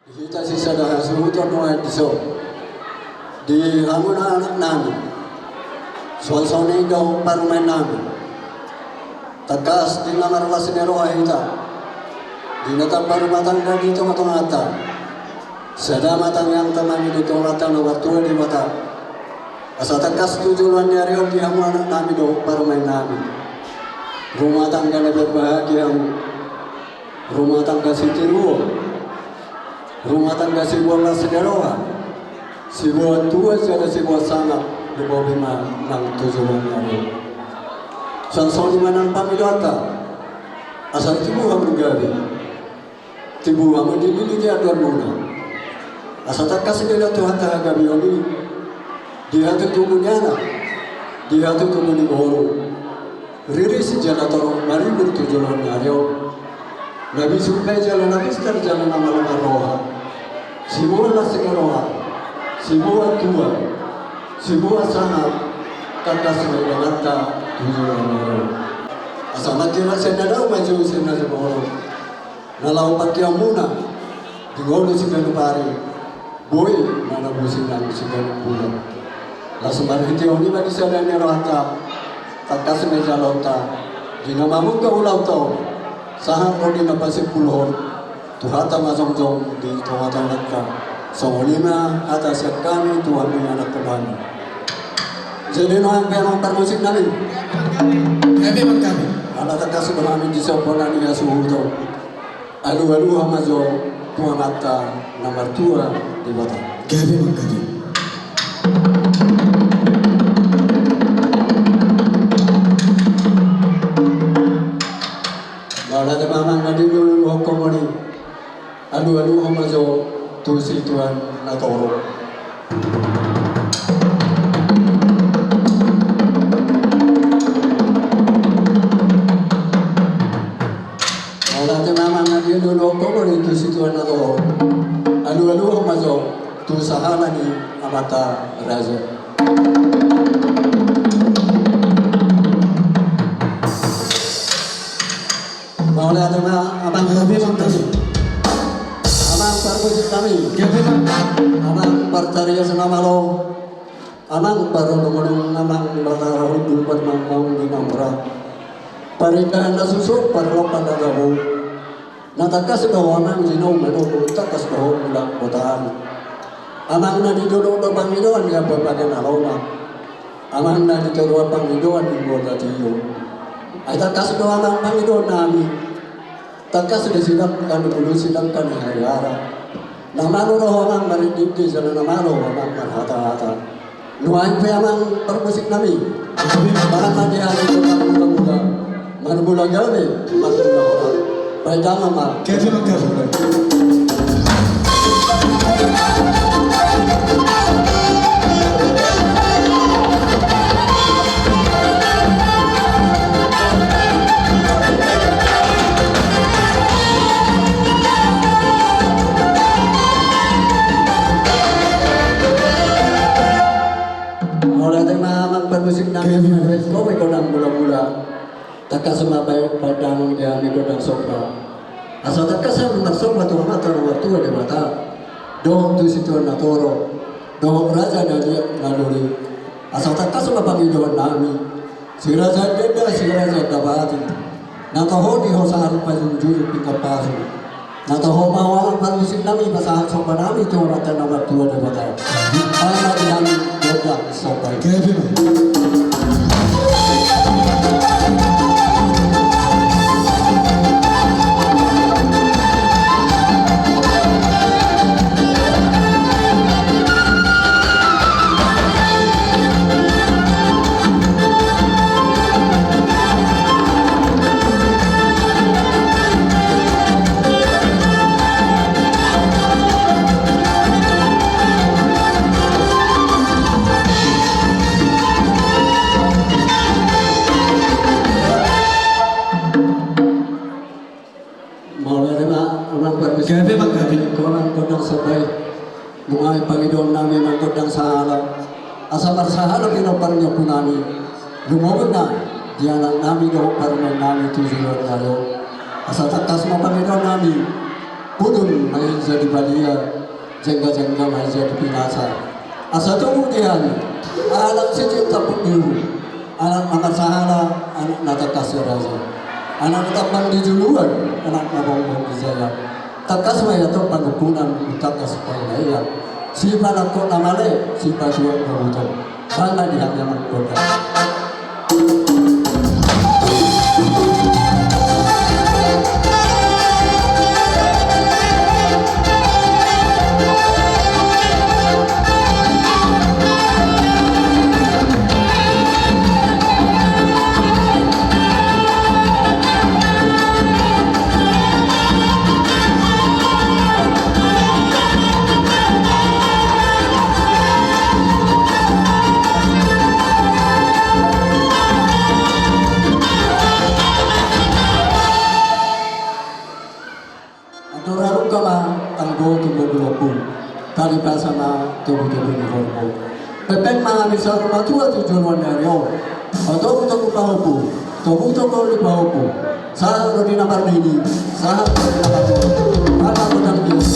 Kita sisa dah sebutan noai diso di hamun anak namin suasana daw parumain namin tagas di namar lasinero kita di natang parumatang na dito matangata sada matang yang taman dito matang na waktu di mata asa tagas tujuan dari di hamun anak namin daw parumain namin rumah tangga na berbahagia rumah tangga sitiruo rumah tangga sebuah lasinero sebuah tua ada sebuah sangat di bawah lima nang tujuan hari. Sansau di mana pamidata asal tibu hamu gabi, tibu hamu di lili dia dua muna. Asal tak kasih dia Tuhan tak gabi oni, dia tu tumunyana, dia tu tumuni goro. Riri si jalan torong mari bertujuan hari. Nabi supaya jalan Nabi sekarang jalan nama roha. Sebuah lasinero sebuah tua, sebuah sangat kata sebagai mata tujuan orang. Asal mati masih ada maju sena sebuah nalau pakai muna, digolu segala pari, boy mana businan segala bulan. Langsung balik itu ni bagi saya ni rata, tak kasih meja lauta, jika mamu kau lauta, sahang rodi napa sepuluh, tuhata masong jong di tuhata mereka. Soalnya atas kami Tuhan punya anak kembali. Jadi noang memang permusik nabi. Kami. Anak terkasih berami di sekolah ni asuh tu. Alu hamajo Tuhan mata nomor 2 di bawah. Kami. Balas memang nadi dulu hukum ni. Alu hamajo tu si Tuhan natoro. Kalau ada nama dia dulu kau itu si Tuhan natoro. Alu mazo tu sahala ni amata raja. Kalau ada nama abang lebih mantap. Amang permusik kami, amang percaya senama lo, amang baru nomorong amang bertaruh dulu bermangmang di namra. Parikan nasusu perlu pada gabu. Natakas bahwa amang jinong menunggu takas bahwa budak kotaan. Amang na di dulu pangidoan ya berbagai naloma. Amang na di dulu pangidoan di bola tiyo. Ay takas bahwa amang pangidoan nami. Takas sudah sidangkan dulu sidangkan hari-hari. Nama lu orang meridip di sana nama lu orang hata-hata. Nuain peyamang permusik nami. Barang tadi hari itu mula-mula. Mula-mula gawe, mula-mula orang. Baik jangan mah. Kevin. Musik nami kau mekodang mula-mula takas semabai padang yang mekodang sopa asal takas yang bersopa tu mata nomor 2 di mata dong tu situ natoro dong raja dari naluri asal takas sama panggilan nami si raja beda si raja dabati nataho di hosa harupa jujur pika pasu nataho mawang musik nami pasahan sopa nami tu mata nomor 2 di mata anak yang godang sopa Kevin. Bungai pangidon namin ang kodang sahala. Asa marsahala pinaparnya punani. Lumawag na. Diyan namin daw paruman namin tujuan tayo. Asa takas mapangidon namin. Pudun may jadi balia, jengga-jengga may jadi binasa. Asa kemudian anak sejak tapuk dulu, anak makan sahara, anak nata kasih raja, anak tapang di juluan, anak nabong di jaya. Takas may atau pangukunan takas pangaya. Si panak ko namale, si pasuat kabuto. Sana dihanya magkoda. Tali pasama tubuh-tubuh di korpo. Pepeng mga bisa rumah tua tujuan wanaryo. Atau untuk pahupu, tubuh-tubuh di pahupu. Sa rodina pardini, sa rodina pahupu. Apa ko nang Diyos?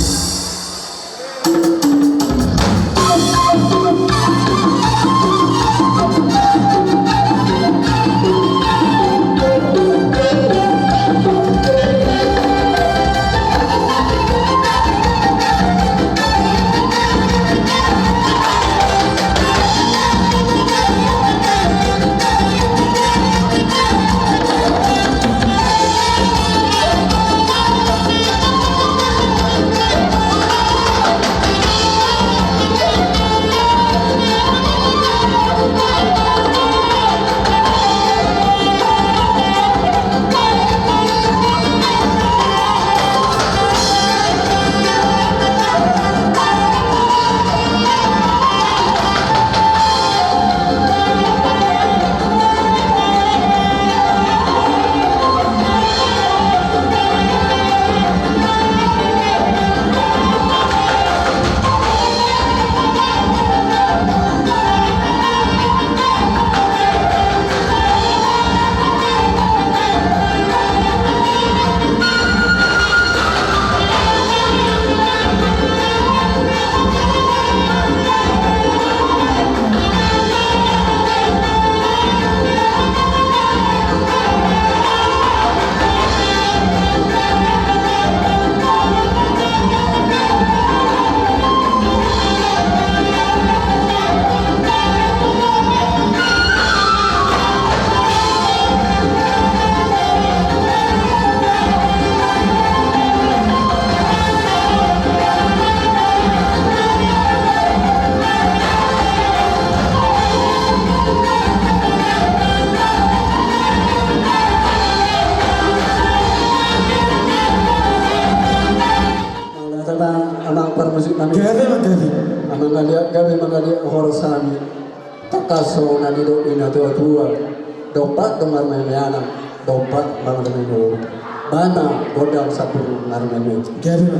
Magalia horosani takaso na nido inato atua dopat dengar memeana dopat bangun menu bana godang sapur narmenu gawe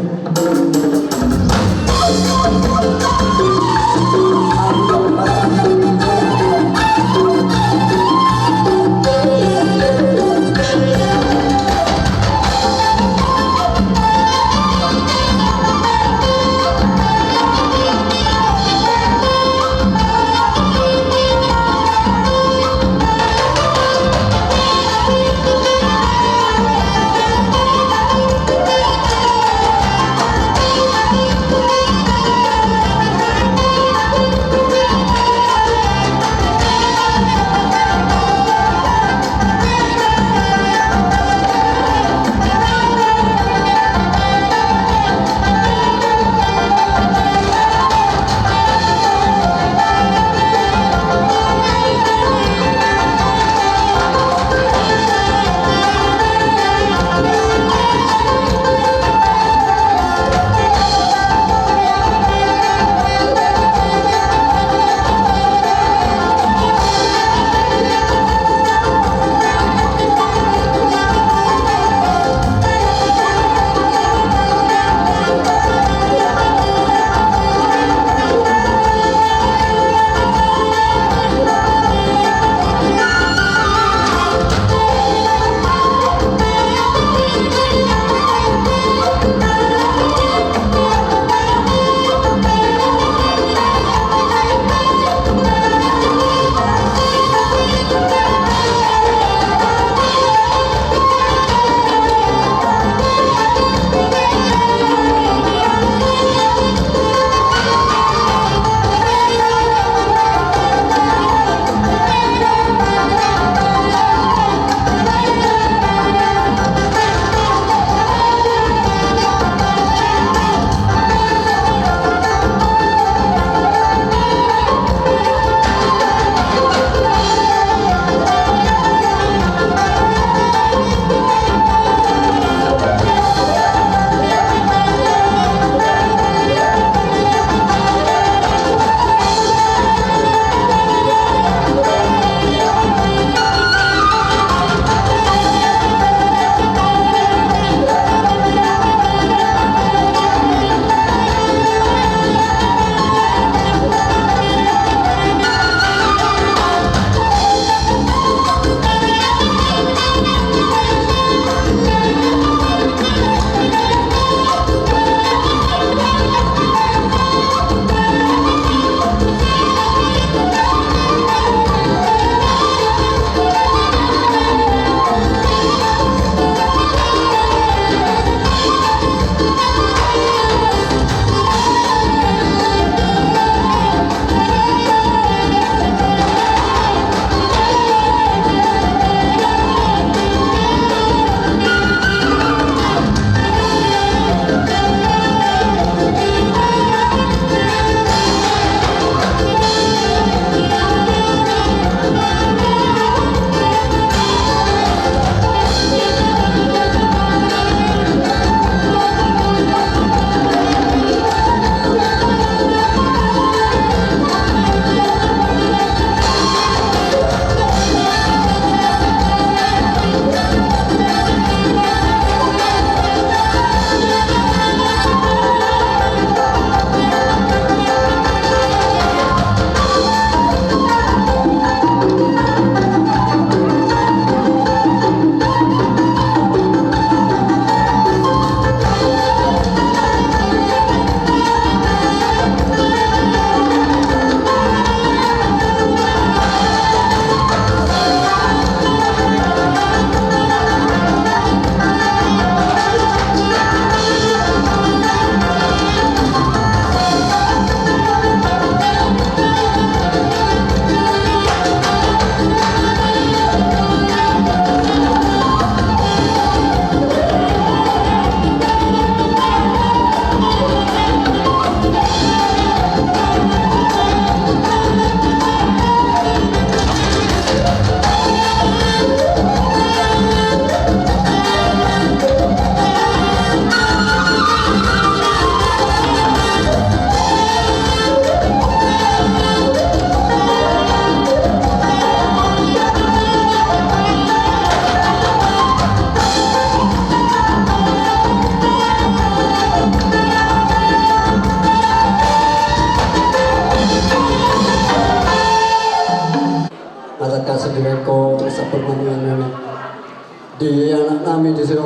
nami di sini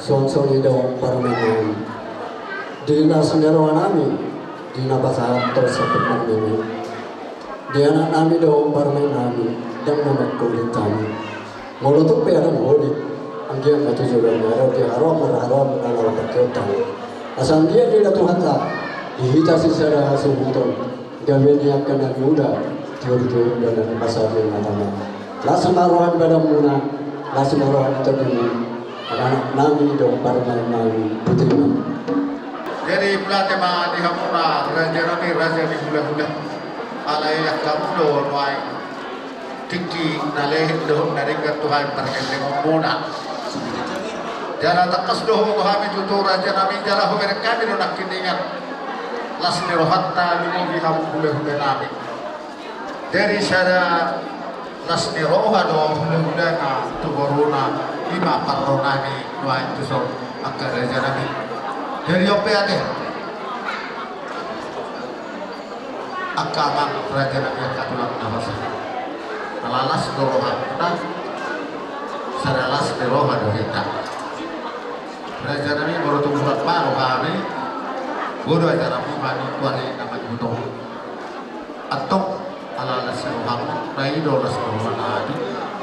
sonsoni daw parmen di nasnero nami di nabasa tersebut nami di anak nami daw parmen nami dan nama kulit kami mulu tuh peran hodi anggian itu juga ada di haram dalam perkiotan asal dia tidak Tuhan tak dihita secara sebuton gawe dia kena muda tiur-tiur dan pasal yang matanya langsung maruhan pada muna langsung maruhan terjadi anak nami dong parmen nami putri nami. Jadi pelatih mah di hamura raja di hula alai yang kamu do nuai tinggi naleh do dari Tuhan terkait muna. Jangan takas do kami tutur raja nami jalan mereka di nak kiningan las nirohatta di kamu hula nami. Dari sana las niroha do hula na tuboruna lima parronani nuai tu so akar raja nami. Dari apa ada? Akama raja nabi katulang nabasa. Alalas dorohan, nah, saralas dorohan dohita. Raja nabi baru tumbuhan baru kami, bodoh aja nabi mani kuari nama juto. Atau alalas dorohan, naik dolas dorohan adi.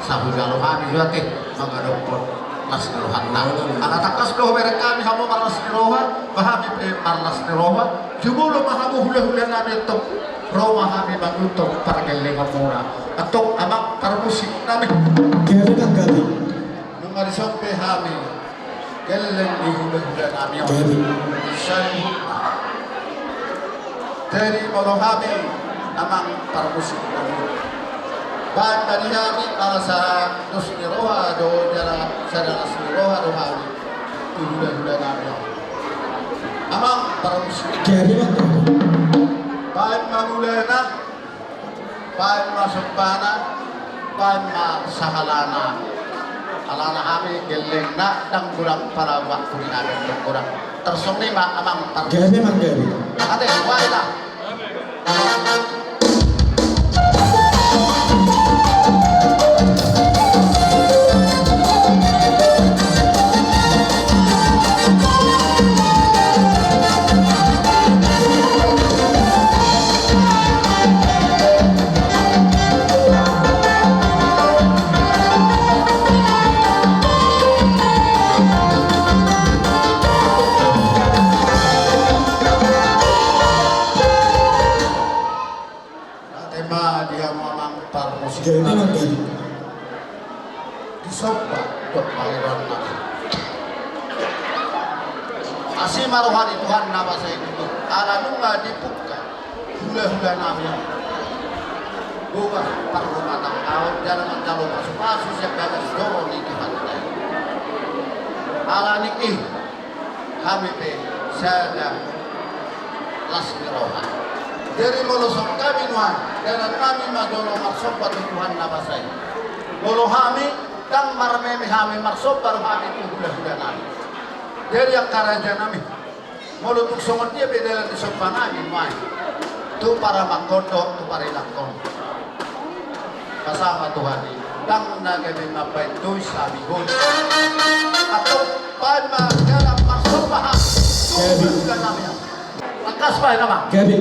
Sabu galau kami juga teh mengadopor. Las nirohan na anak takas doh mereka kami hamu marlas niroha bahami marlas niroha jumulo mahamu hula nabi tok roha kami bangutok pargeleng muna atok amak parmusik nabi Kaya kagati. nung arisompe kami geleng di hula nabi syari dari mono kami amang parmusik nabi bahan dari kami alasa dos niroha do jara sadara niroha do kami hula nabi amang parmusik Kaya bahan mangulena bahan masumpana bahan masahalana alana kami geleng na dan kurang para waktu nabi kurang tersoni ma amang Kaya memang kaya. ate waita Kaya memang kaya. disobat dok pangeran nabi asih maruhani Tuhan nama saya itu ala nunga dibuka hula nabi bukan perlu matang kawin jangan calon masuk yang gagas doro di Tuhan ala nikih kami pe sada las nirohan dari melusuk kami Tuhan dan kami madolo marsobat Tuhan nama saya bolo kami dan marmemi kami marsobat kami itu hula nabi dari yang karaja nami mulutuk songot dia beda di sopan kami Tuhan tu para mangkondo tu para ilangkon kasama Tuhan dan nagami mabay tu sabi hon atau pan dalam marsobat tu hula nabi lakas pa naman Kaya.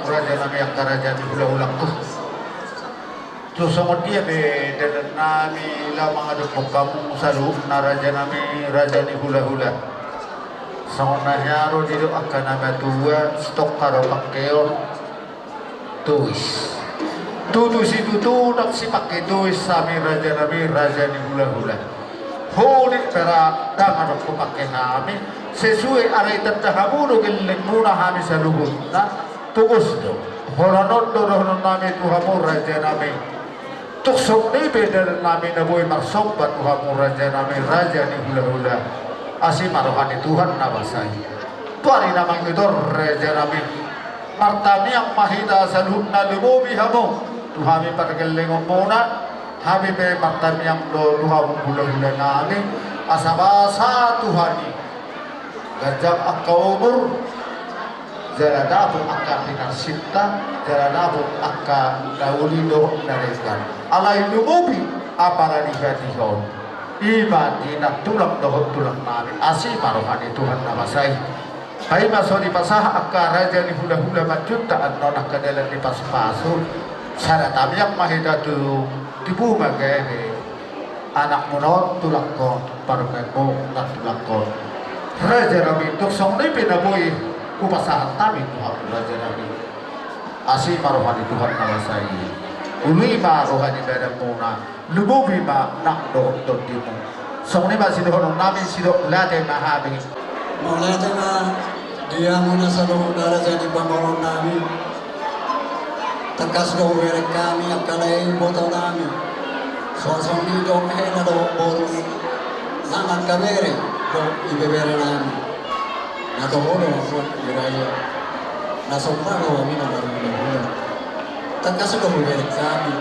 Raja nami yang kerajaan ulang-ulang tuh. Terus sama dia dan nami lah mengaduk kamu salu na raja nami raja ni hula-hula. Sama naharo dito akan nama tua stok karo pakeon tuis. Tutus itu tudak si pakai tuis sami raja ni hula-hula. Huli pera dangan aku pakai nami sesuai arai tertahamu geleng muna kami sa lubut na tugus do. Horanot do nami tuhamu raja nami. Tuksok ni beda nami na boy marsok ba tuhamu raja nami raja ni hula-hula. Asi marohani Tuhan na basay. Tuari namang idor raja nami. Martami ang mahida sa luhut na lumubi hamo. Tuhami patagalengong muna. Habi be martami ang tuhamu hula-hula nami. Asabasa Tuhani. Gajang akka umur. Jalanabot akka pinarsipta. Jalanabot akka naulido narekan. Alay lumubi apara nihatihon. Iba di natulak dohot tulak nami. Asi marohani Tuhan namasay. Kaya masori pasah akka raja ni hula-hula majutaan nonak kadalan di pas-paso. Sana tamyak mahidatu dibunga gaya anak munot tulak ko parukan mo natulak ko. Raja Nabi tuksong ni pinaboy upasahan kami Tuhan Raja Nabi. Asi marohani Tuhan namasay. Uli marohani bedang muna. Lumubi ma nak doktor dimo. Song ni ba sidohon namin sido late mahabi. Mulai dia muna sa loob na raja ni pamorong namin. Takas do werek kami akalay botaw namin. Sosong ni do mehena do boru nangan kabere do ibebere namin. Natoholo ako iraya. Nasompa ko kami na marunong. Takas do werek kami.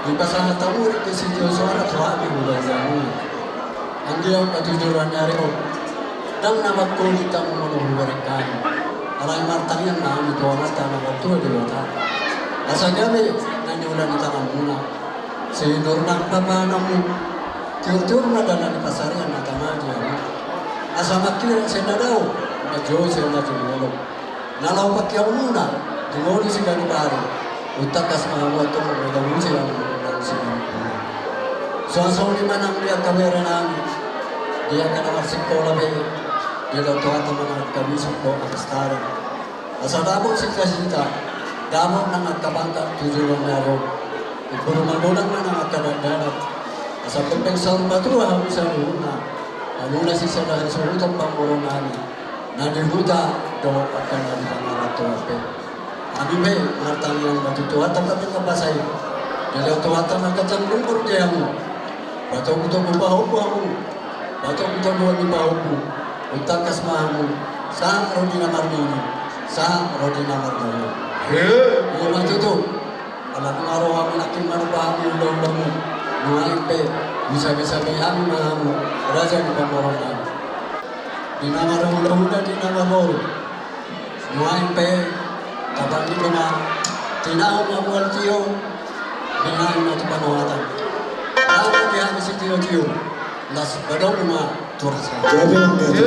Di pasangan tawuri ke sitio suara tuami hula zamu. Andi ang katujuran nyari ko. Dang nama kulit ang menunggu mereka. Alay martang yang namin ito ang tanah waktu di wata. Asa kami nanyulan di tangan muna. Sinur ng papanamu. Tiur-tiur na dalan di pasarian na tamanya. Asa makira sila daw. Medyo sila tumulong. Nalaw pakyaw muna. Tumulong sila ni pari. Utakas mga wato mo daw sila ng sila. So lima nang dia kamera namin. Dia ka naman sekolah be. Dia daw teman-teman kami suko akastara. Asa damo sita damo nang nagkabangka tujuan naro. Puro magulang na nang nagkadagdagat. Asa pagpengsar matuwa kami sa luna. Aluna si sa dahil sa utang pangurong namin. Nadihuta do akan nabi pangarato ape. Abi be martang yang matutuwa kami kabasay. Dia tuwata magkatang lumpur dia mo. Bato ko babaho mo. Bato ko buwan ni baho mo. Utakas mahamu sa Rodina Marmini sa Rodina Marmini. Iya matuto. Alam ng araw kami nakin manupahami ulang-ulang mo. Nuhain pe, bisa-bisa kami mahamu. Raja ni pamorong namin. Dinamarulang-ulang dinamamoro. Nuhain pe, kapag di ko na tinawag mabual tiyo, binahin na ito panuhatan. Kami kaya si tiyo-tiyo, las badaw mga tursa. Gabi ng gabi.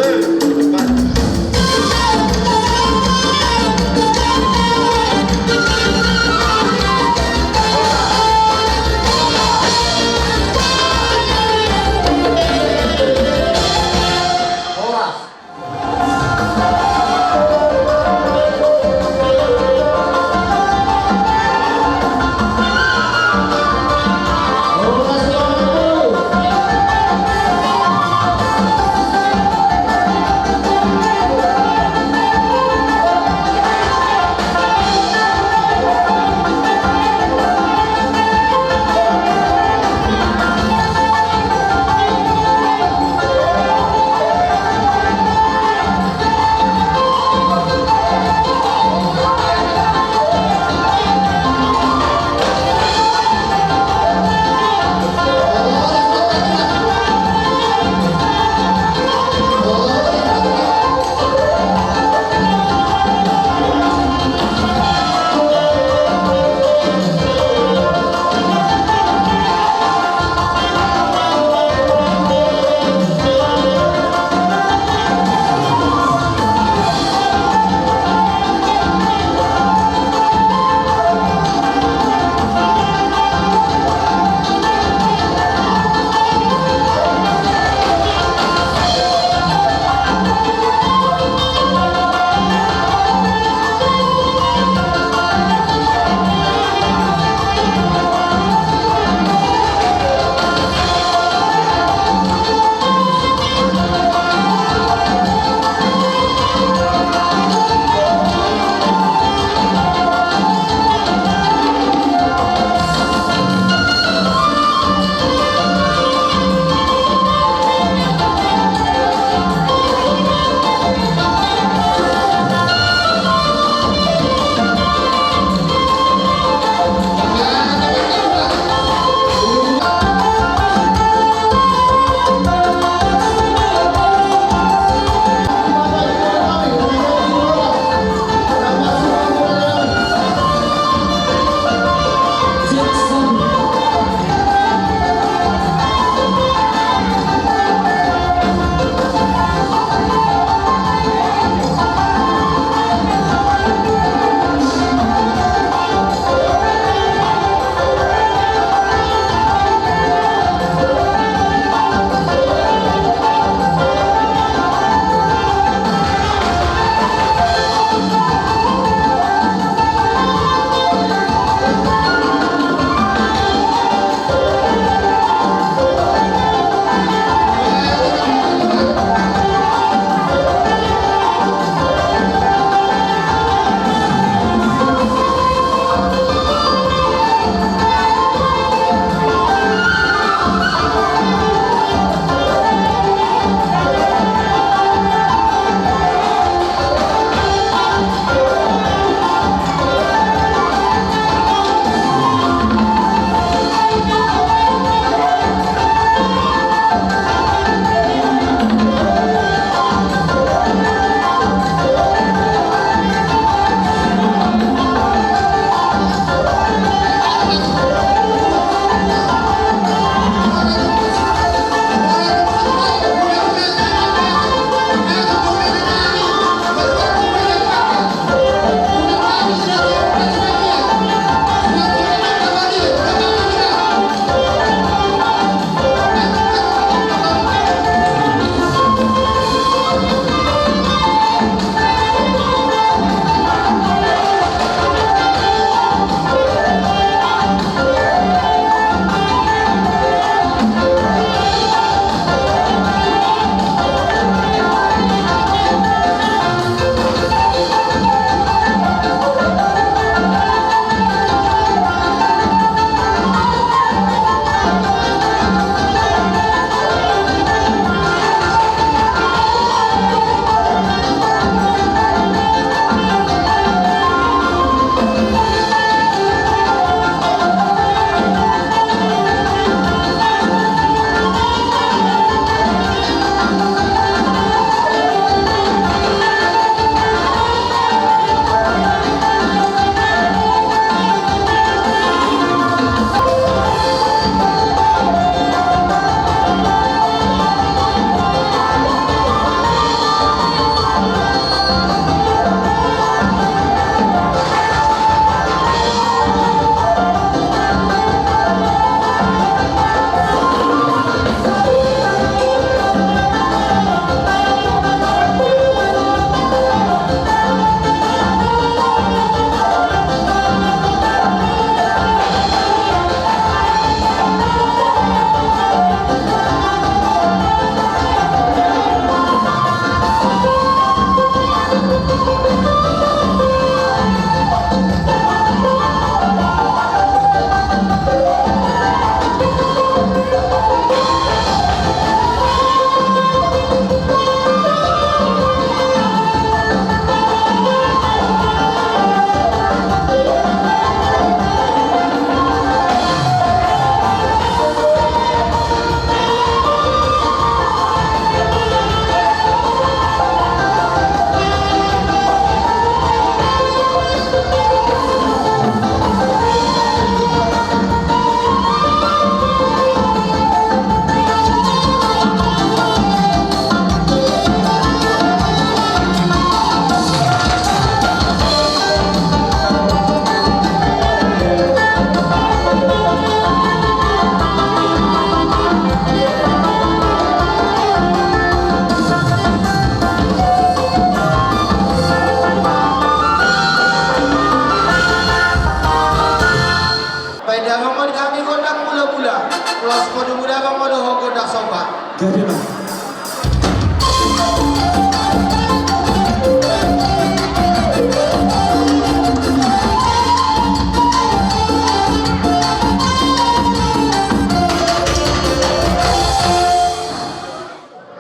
Los muda-muda bang modo hoko dak sobat. Jadi bang.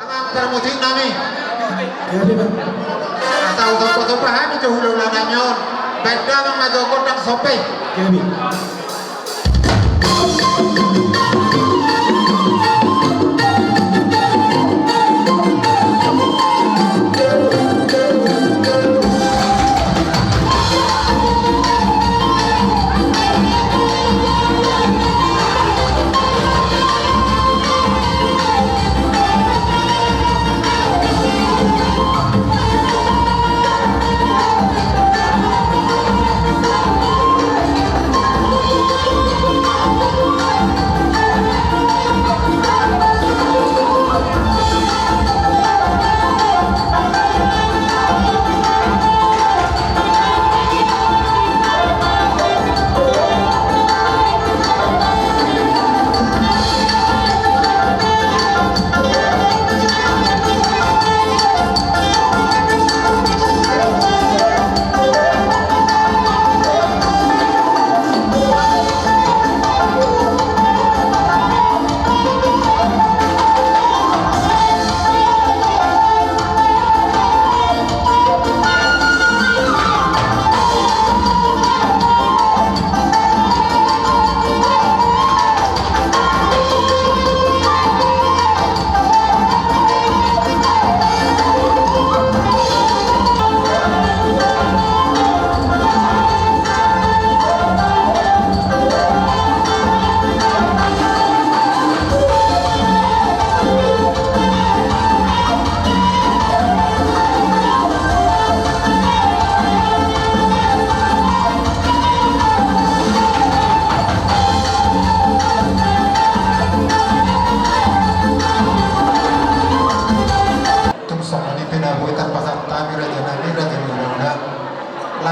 Amang termuting nami. Jadi bang. Asal untuk pahami ke hulu lananyon. Beda bang majoko dak sope. Jadi.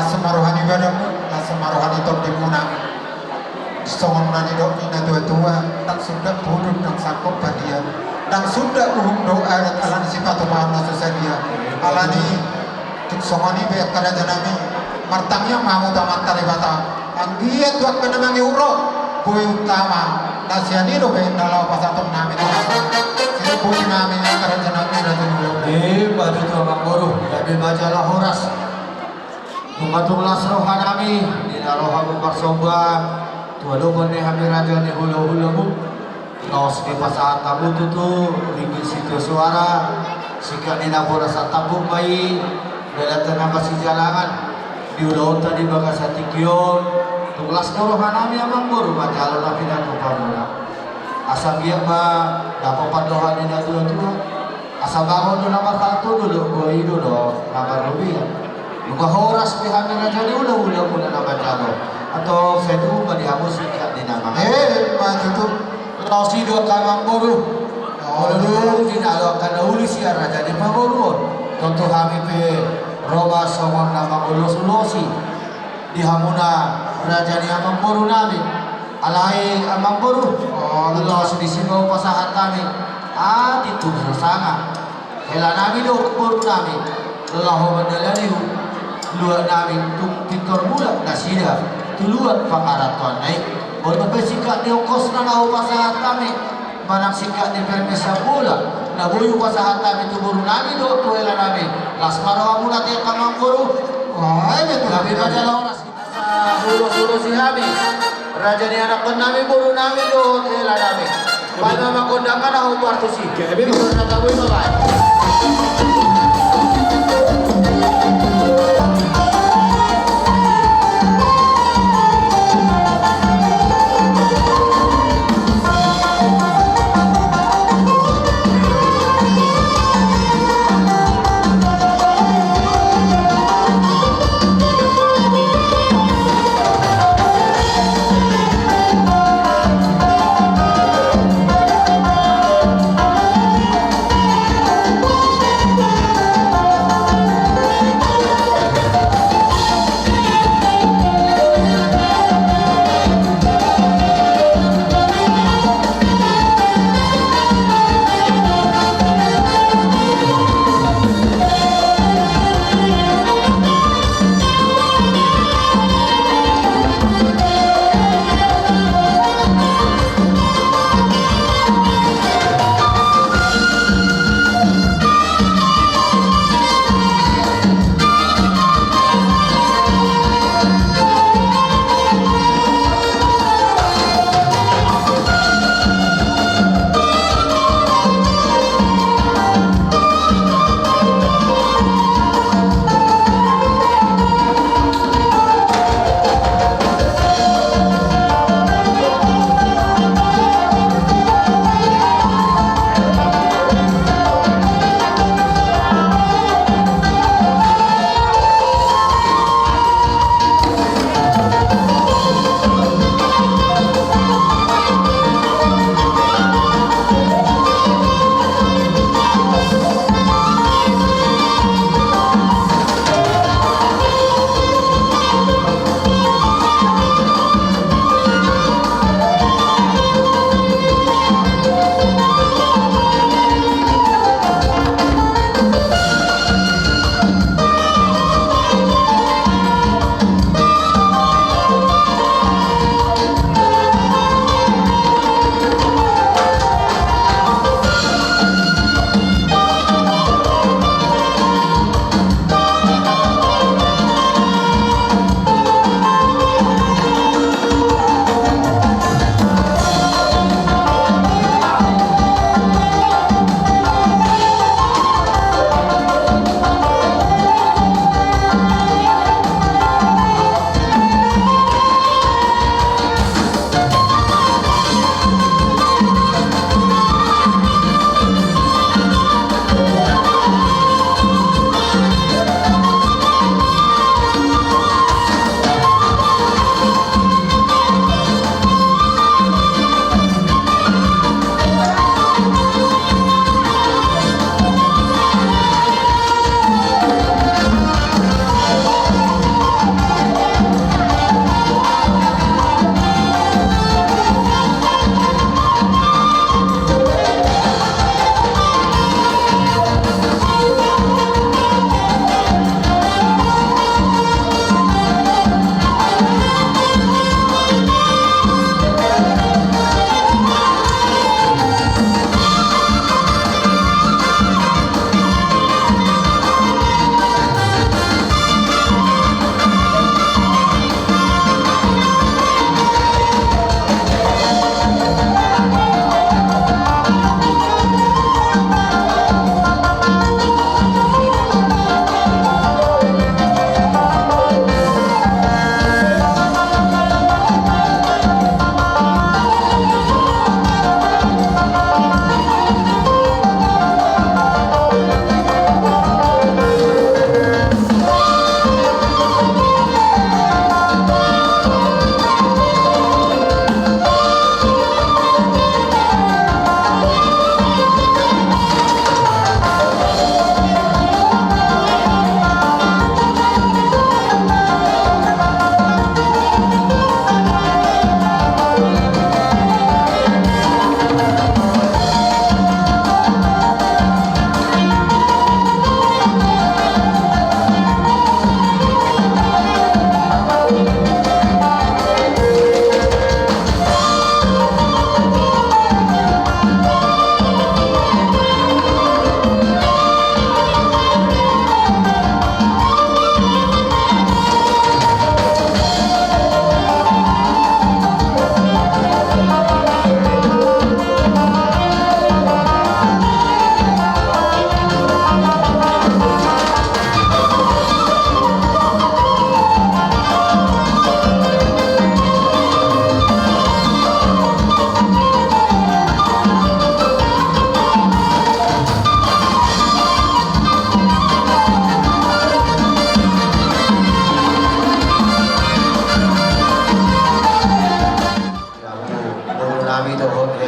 Semarohani badamu, semarohani top di munang. Songon nani dok ina tua tak sudah bodoh dan sakop badia, dan sudah uhum doa dan alani sifat Tuhan nasusadia. Alani tuk songoni be kada janami, martangnya mamu tamat taribata. Anggia tuak penemangi uro, boy utama. Nasiani do be dalau pasatom nami nasi. Sini boy nami yang kada janami rajin ulang. Baju tua Mangoro, jadi majalah Horas. Mengatunglah serohan kami, di naroha bersoba, tua dogon ni kami raja ni hulu-hulu, kaos di pasar tabu tutu, ringgit situ suara, sikat ni nabora sa tabu mai, dalatan na masih jalangan, di ulau tadi bagas sa tikyon, tunglas narohan kami amang guru, majalah na pinagpapamula. Asal dia dapat pandohan ni na tua-tua, asal bangun tu nama satu dulu, gua itu dulu, nama Rubi. Luka Horas pihaknya raja ni ulah mula nama jalo atau saya tu bagi kamu sikat di nama. Maju tu. Kalau si dua kamang boru, kalau tidak ada akan uli si raja di paboru. Tentu kami pe roba somong nama ulos-ulosi di hamuna raja ni amang boru nami. Alai amang boru. Ulos di sini pasahan kami. Itu bersama. Hela nami do boru nami. Lelahu mandalani luar nami tung pintor mula nasida tuluat pangaratuan naik boleh bersikap di ongkos na nau pasahat kami manang sikap di permisa mula na buyu pasahat kami tuburu nami do tuela nami las marawa mula tiap kamang guru wah ini tuh kami majalah Horas sa hulu-hulu si kami raja ni anak nami buru nami do tuela nami pada makondakan aku partusi kami mengenal kamu bye.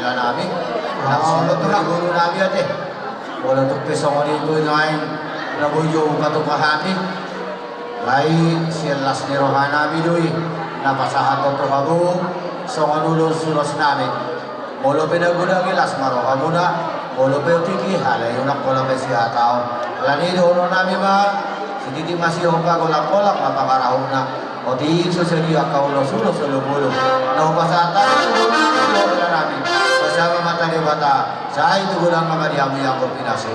pamela namin. Naksulot na guru namin ate. Wala ito pesong dito ngayon. Nabuyo ka ito kahami. Lain silas ni rohan namin doy. Napasahan ito kabo. So sulos namin. Molo pinagudang ilas maroha muna. Molo pinagtiki halay yung nakola pa siya tao. Lani doon namin ba? Hindi masih pa golak-golak mapakarahon na. O di susuriya ka ulo-sulo sa lumulo. Naupasatan wala namin. Kasama mata ni bata. Sa itu gulang mamadiamu yang ko pinasi.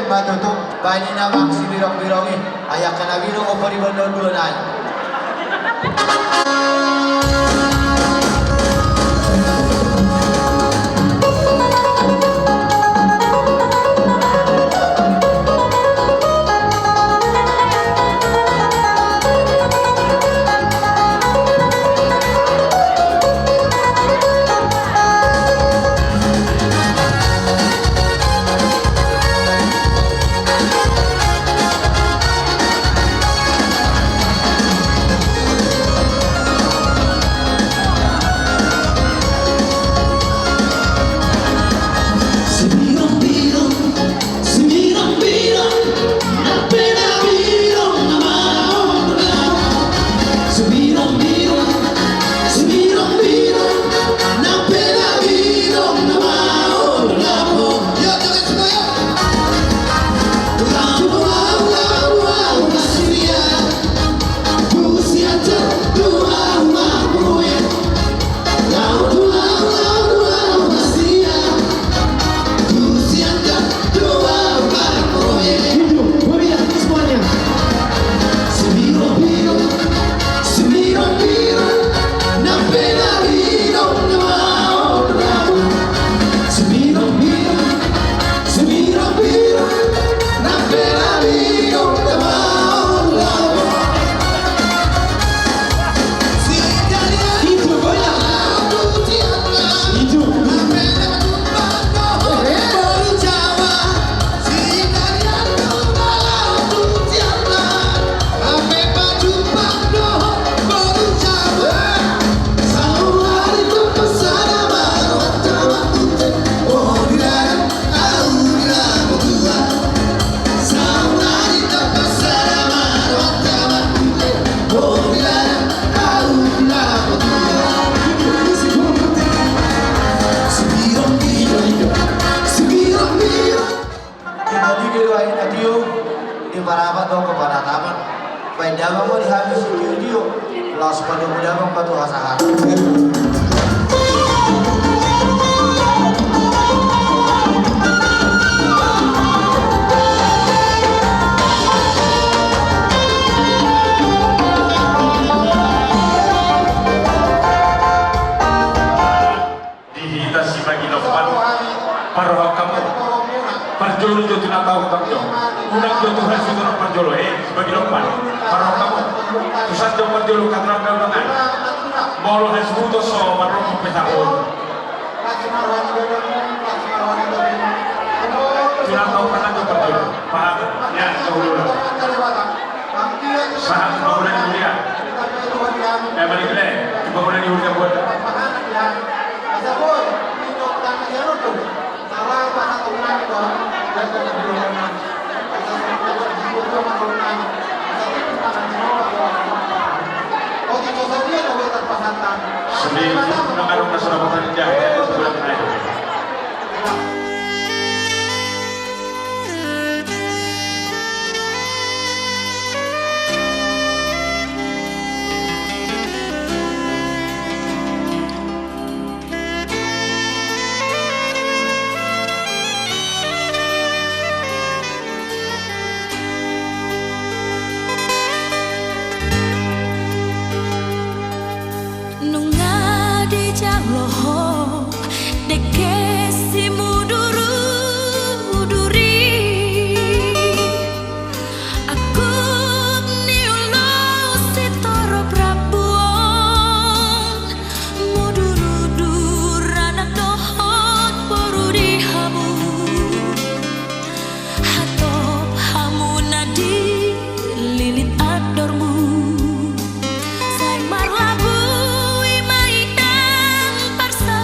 Matuto. Bani na maksi birong-birongi. Ayak ka na birong o paribandon doon ay. Parapat dong ke panataman. Panjang mau dihabis video. Los pada muda bang batu asahan. Dihita si bagi lokman. Paroha kamu. Parjolo jo tinatawag kamu. Unang jo Tuhan sudah parjolo sebagai lokman. Paroha kamu. Tusan jo parjolo katram dengan. Molo hasbuto so marong petahon. Tinatawag ka na jo parjolo. Paham? Yan kahululan. Saham kebangunan dunia. Balik lagi kebangunan dunia buat. Sendiri mengarung keselamatan jahit sebulan air. Nunga di jaloh deke si muduru muduri aku niulo si toro prabuon muduru duranak dohot boru di hamu hatop hamu nadi lilit adormu say marlabu parsa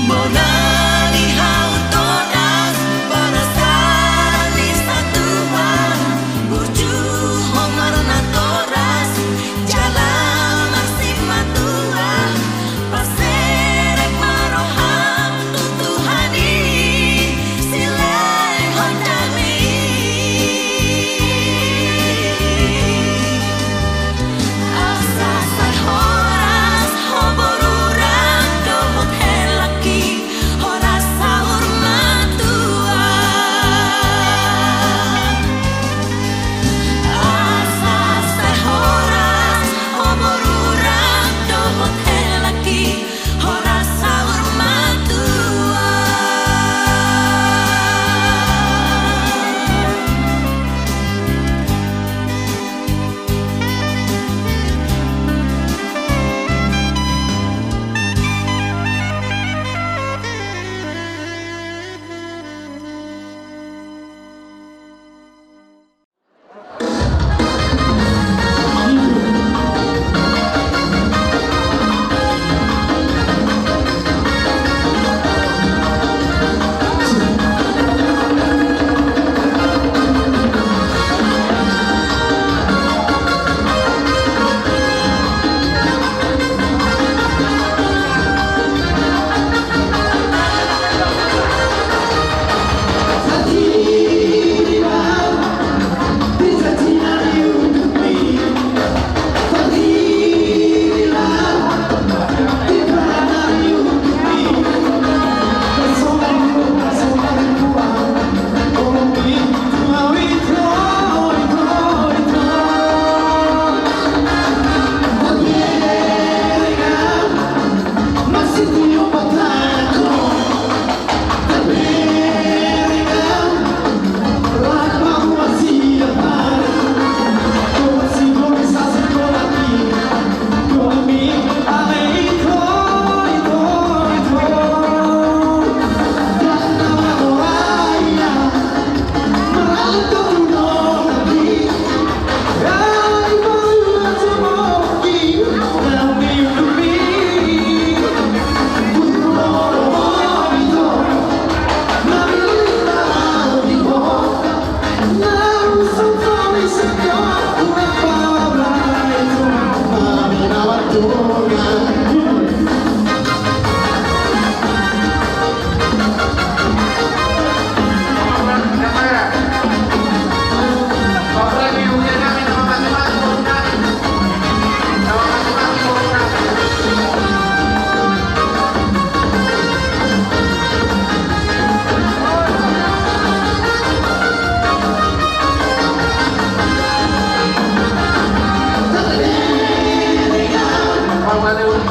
Monani hau todas para salis satuan burju homarna toras jalan masih matua paserek maroham tutuhani silai hodami asa sai horas hoboruran dohot helaki horas sahur matua asa sai horas hoboruran dohot helaki horas sahur matua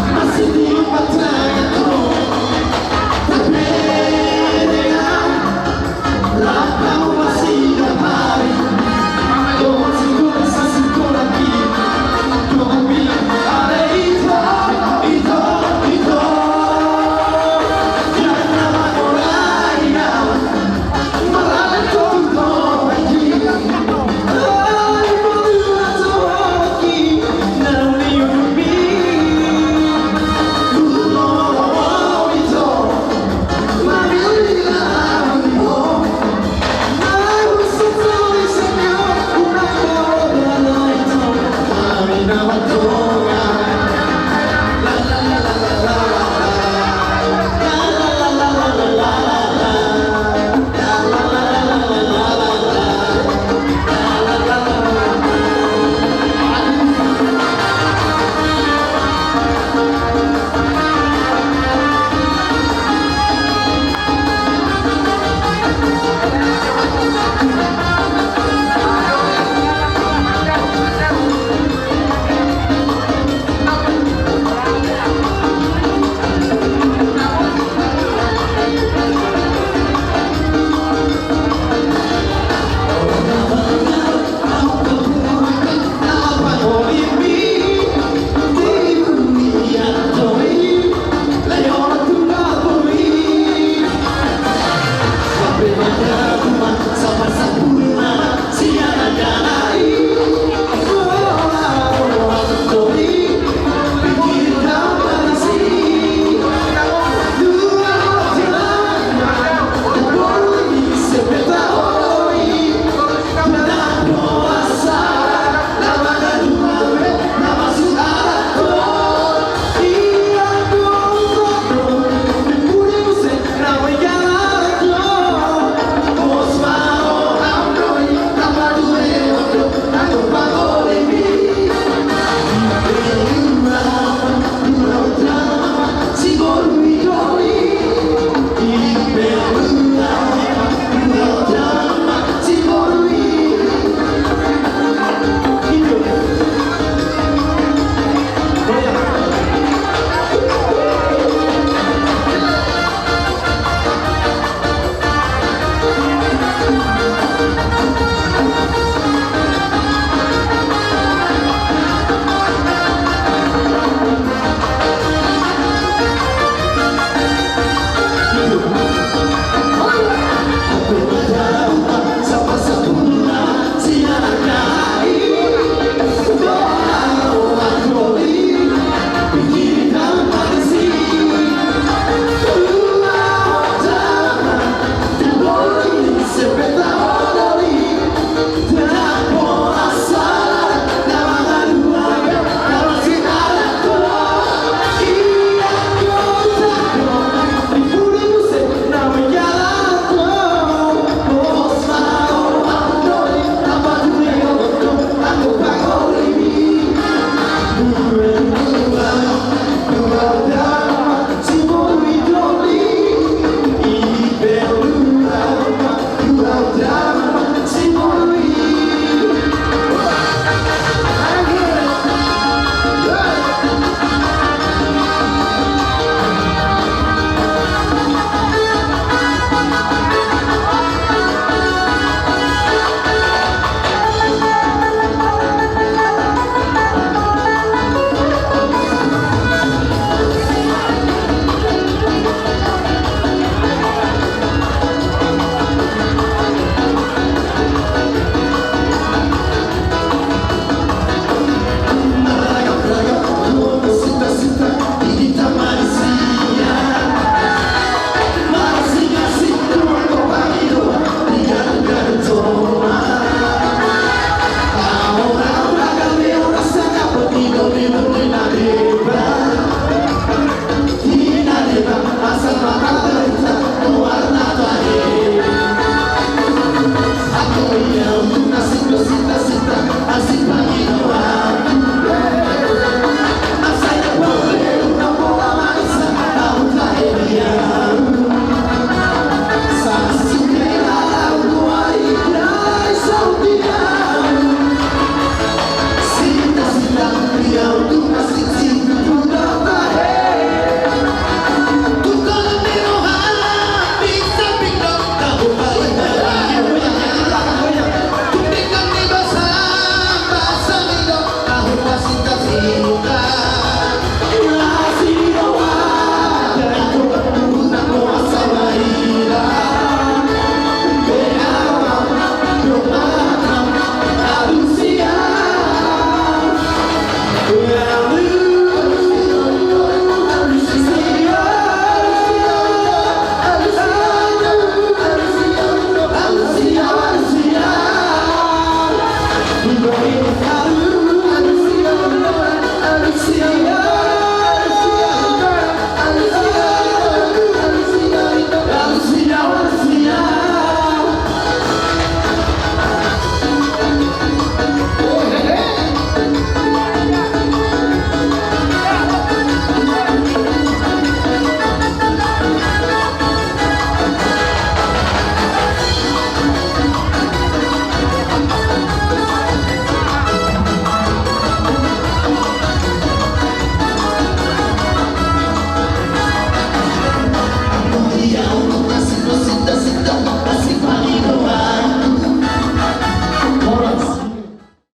Masih di mata